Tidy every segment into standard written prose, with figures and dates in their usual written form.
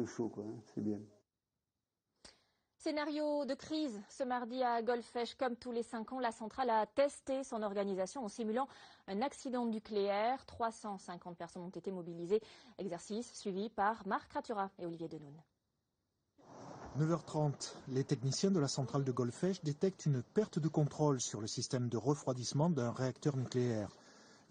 de chaud, quoi. C'est bien. Scénario de crise ce mardi à Golfech. Comme tous les 5 ans, la centrale a testé son organisation en simulant un accident nucléaire. 350 personnes ont été mobilisées. Exercice suivi par Marc Ratura et Olivier Denoun. 9h30, les techniciens de la centrale de Golfech détectent une perte de contrôle sur le système de refroidissement d'un réacteur nucléaire.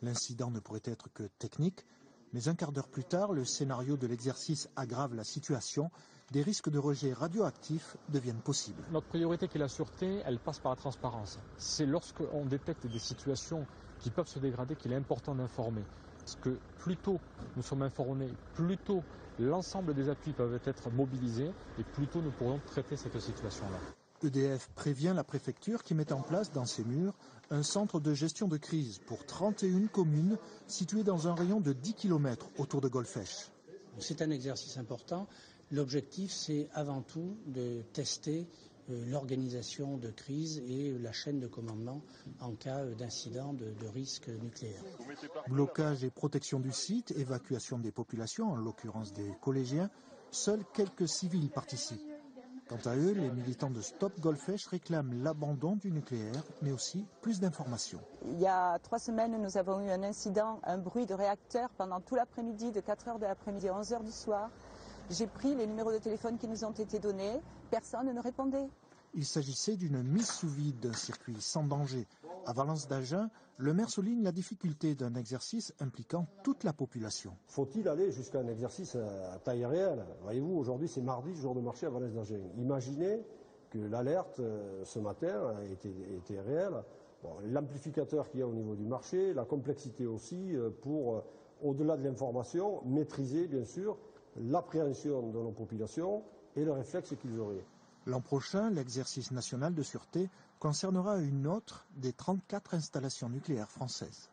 L'incident ne pourrait être que technique, mais un quart d'heure plus tard, le scénario de l'exercice aggrave la situation. Des risques de rejet radioactif deviennent possibles. Notre priorité qui est la sûreté, elle passe par la transparence. C'est lorsqu'on détecte des situations qui peuvent se dégrader qu'il est important d'informer. Parce que plus tôt nous sommes informés, plus tôt l'ensemble des appuis peuvent être mobilisés et plus tôt nous pourrons traiter cette situation-là. EDF prévient la préfecture qui met en place dans ses murs un centre de gestion de crise pour 31 communes situées dans un rayon de 10 km autour de Golfech. C'est un exercice important. L'objectif, c'est avant tout de tester l'organisation de crise et la chaîne de commandement en cas d'incident de risque nucléaire. Blocage et protection du site, évacuation des populations, en l'occurrence des collégiens, seuls quelques civils participent. Quant à eux, les militants de Stop Golfech réclament l'abandon du nucléaire, mais aussi plus d'informations. Il y a 3 semaines, nous avons eu un incident, un bruit de réacteur pendant tout l'après-midi, de 4h de l'après-midi à 11h du soir. J'ai pris les numéros de téléphone qui nous ont été donnés, personne ne répondait. Il s'agissait d'une mise sous vide d'un circuit sans danger. À Valence d'Agen, le maire souligne la difficulté d'un exercice impliquant toute la population. Faut-il aller jusqu'à un exercice à taille réelle? Voyez-vous, aujourd'hui c'est mardi, jour de marché à Valence d'Agen. Imaginez que l'alerte ce matin était réelle. Bon, l'amplificateur qu'il y a au niveau du marché, la complexité aussi pour, au-delà de l'information, maîtriser bien sûr l'appréhension de nos populations et le réflexe qu'ils auraient. L'an prochain, l'exercice national de sûreté concernera une autre des 34 installations nucléaires françaises.